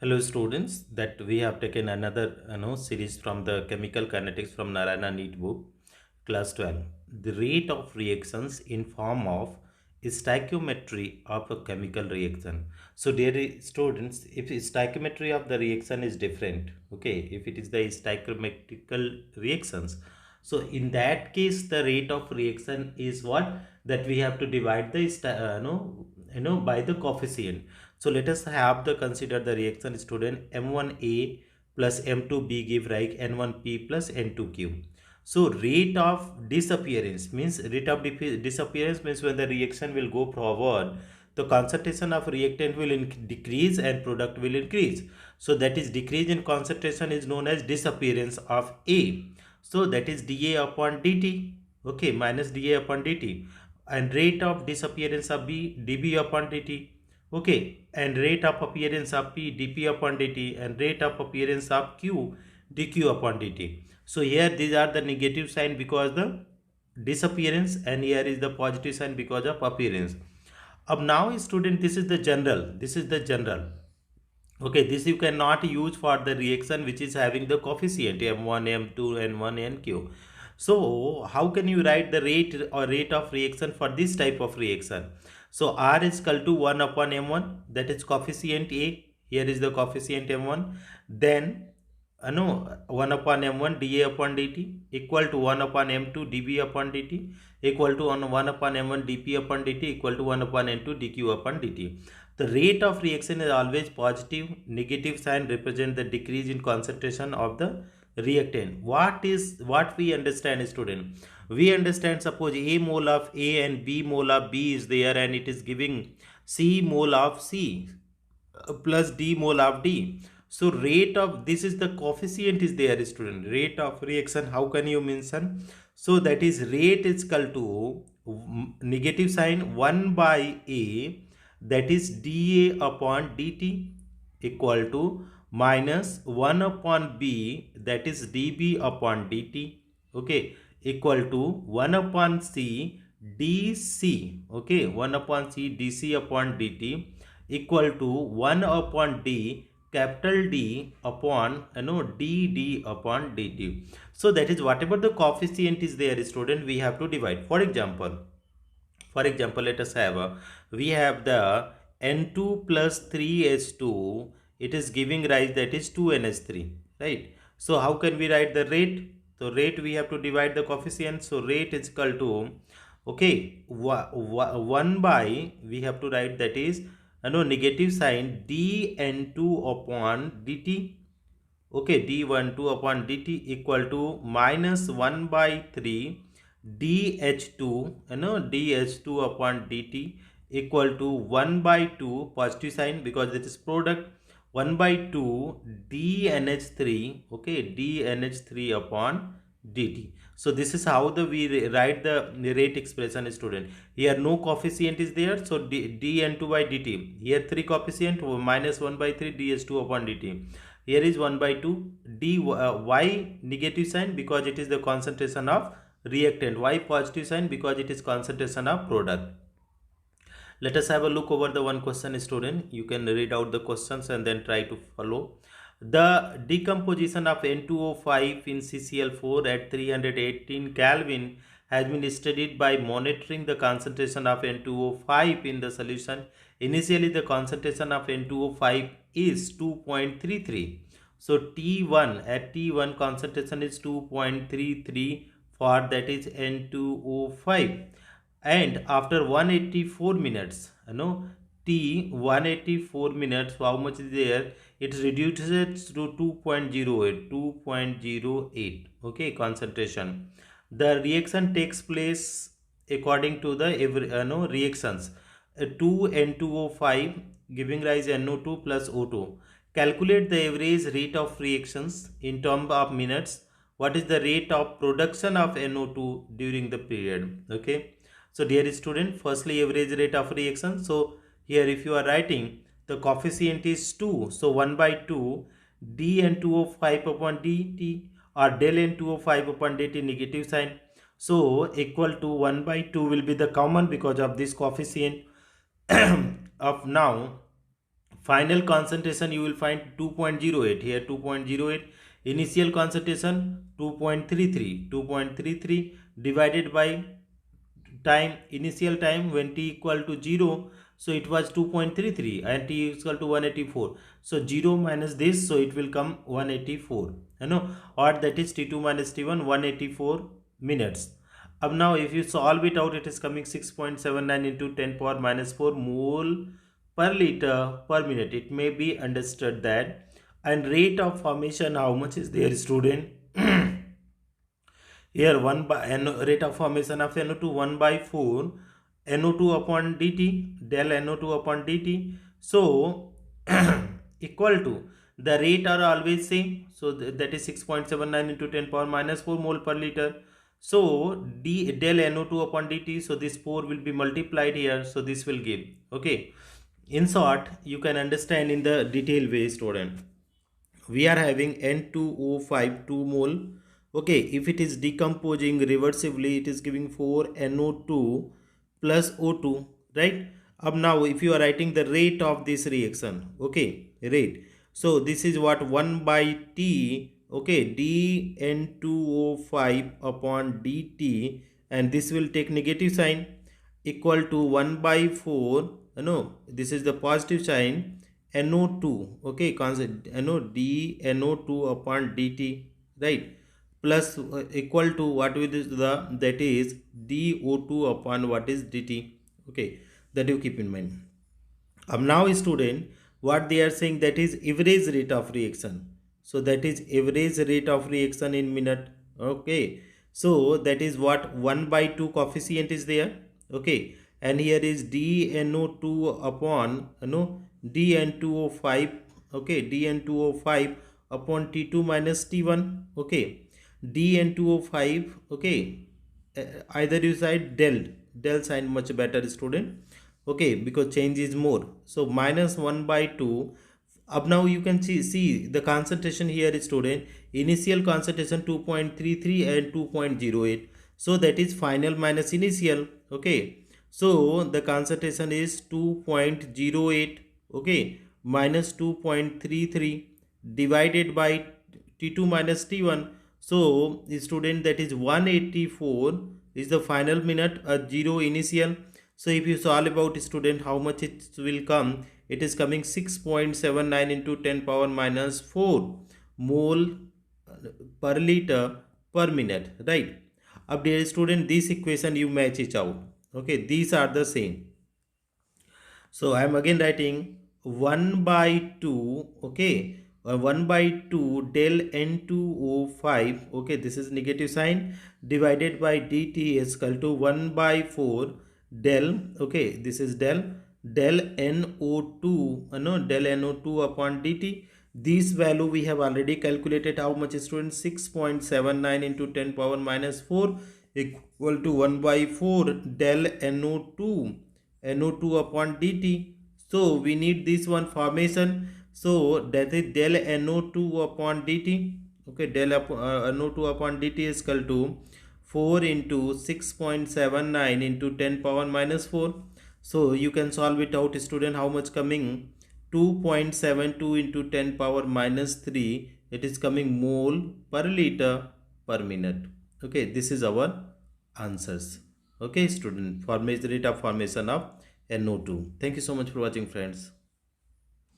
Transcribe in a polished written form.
Hello students, that we have taken another series from the chemical kinetics from Narayana NEET book, class 12. The rate of reactions in form of stoichiometry of a chemical reaction. So dear students, if stoichiometry of the reaction is different, okay, if it is the stoichiometrical reactions, so in that case the rate of reaction is what, that we have to divide the by the coefficient. So let us have the consider the reaction student M1A plus M2B give rise N1P plus N2Q. So rate of disappearance means disappearance means when the reaction will go forward, the concentration of reactant will decrease and product will increase. So that is decrease in concentration is known as disappearance of A. So that is dA upon dt. Okay, minus dA upon dt. And rate of disappearance of B, dB upon dt. Okay, and rate of appearance of P, dP upon dt, and rate of appearance of Q, dQ upon dt. So here these are the negative sign because the disappearance, and here is the positive sign because of appearance. Up now student, this is the general. Okay, this you cannot use for the reaction which is having the coefficient m1 m2 n1 nq. So how can you write the rate or rate of reaction for this type of reaction? So r is equal to 1 upon m1, that is coefficient a. Here is the coefficient m1. Then no 1 upon m1 dA upon dt equal to 1 upon m2 dB upon dt equal to 1 upon m1 dP upon dt equal to 1 upon n2 dQ upon dt. The rate of reaction is always positive. Negative sign represent the decrease in concentration of the reactant. What we understand student? We understand, suppose A mole of A and B mole of B is there and it is giving C mole of C plus D mole of D. So rate of, this is the coefficient is there student, rate of reaction. How can you mention? So that is rate is equal to negative sign 1 by A, that is dA upon dt equal to minus 1 upon B, that is dB upon dt, okay, equal to 1 upon C dC, okay, 1 upon C dC upon dt equal to 1 upon D capital D upon dd upon dt. So that is whatever the coefficient is there student, we have to divide. For example, let us have we have the N2 plus 3H2, it is giving rise, that is 2NH3, right? So how can we write the rate? So rate we have to divide the coefficient. So rate is equal to, okay, 1 by, we have to write, that is negative sign dN2 upon dt, okay, d12 upon dt equal to minus 1 by 3 dh2, dh2 upon dt equal to 1 by 2 positive sign because it is product, 1 by 2 dnh3, okay, dnh3 upon dt. So this is how the we write the rate expression student. Here no coefficient is there, so dn2 by dt, here 3 coefficient, minus 1 by 3 dh2 upon dt. Here is 1 by 2 d, why negative sign? Because it is the concentration of reactant. Why positive sign? Because it is concentration of product. Let us have a look over the one question student. You can read out the questions and then try to follow. The decomposition of N2O5 in CCl4 at 318 Kelvin has been studied by monitoring the concentration of N2O5 in the solution. Initially the concentration of N2O5 is 2.33. So T1, at T1 concentration is 2.33 for, that is N2O5, and after 184 minutes, t 184 minutes, how much is there? It reduces to 2.08, okay, concentration. The reaction takes place according to the reactions, 2N2O5 giving rise NO2 plus O2. Calculate the average rate of reactions in terms of minutes. What is the rate of production of NO2 during the period? Okay, so dear student, firstly average rate of reaction. So here if you are writing, the coefficient is 2. So 1 by 2 dN2O5 upon dt, or del N2O5 upon dt, negative sign. So equal to 1 by 2 will be the common because of this coefficient. Of now Final concentration you will find 2.08 here, 2.08. Initial concentration 2.33, 2.33 divided by time, initial time when t equal to 0, so it was 2.33 and t is equal to 184, so 0 minus this, so it will come 184, you know, or that is t2 minus t1, 184 minutes. Now if you solve it out, it is coming 6.79 into 10 power minus 4 mole per liter per minute. It may be understood that, and rate of formation, how much is there, student? Here 1 by rate of formation of NO2 1 by 4 NO2 upon dt, del NO2 upon dt. So equal to, the rate are always same, so that is 6.79 into 10 power minus 4 mole per liter. So del NO2 upon dt, so this 4 will be multiplied here, so this will give, okay. In short, you can understand in the detailed way, student. We are having N2O5 2 mole. Okay, if it is decomposing reversibly, it is giving 4 NO2 plus O2, right? Now if you are writing the rate of this reaction, okay, rate. So this is what 1 by T, okay, dN2O5 upon dt, and this will take negative sign, equal to 1 by 4, no, this is the positive sign, NO2, okay, constant dNO2 upon dt, right, plus equal to what is the, that is dO2 upon what is dt, okay, that you keep in mind. Now student, what they are saying, that is average rate of reaction, so that is average rate of reaction in minute, okay. So that is what 1 by 2 coefficient is there, okay, and here is dNO2 upon dN2O5, okay, dN2O5 upon T2 minus T1, okay, dN2O5, okay, either you side del sign much better, student, okay, because change is more, so minus 1 by 2. Now you can see the concentration here is, student, initial concentration 2.33 and 2.08, so that is final minus initial, okay. So the concentration is 2.08, okay, minus 2.33 divided by T2 minus T1. So student, that is 184 is the final minute, 0 initial. So if you solve about, student, how much it will come, it is coming 6.79 into 10 power minus 4 mole per liter per minute, right? Dear student, this equation you match it out, okay, these are the same. So I am again writing 1 by 2, okay, 1 by 2 del N2O5, okay, this is negative sign, divided by dt is equal to 1 by 4 del, okay, this is del NO2, del NO2 upon dt. This value we have already calculated. How much, student? 6.79 into 10 power minus 4 equal to 1 by 4 del NO2 upon dt. So we need this one formation. So that is del NO2 upon dt. Okay, del NO2 upon dt is equal to 4 into 6.79 into 10 power minus 4. So you can solve it out, student. How much coming? 2.72 into 10 power minus 3. It is coming mole per liter per minute. Okay, this is our answers. Okay, student, formation, rate of formation of NO2. Thank you so much for watching, friends.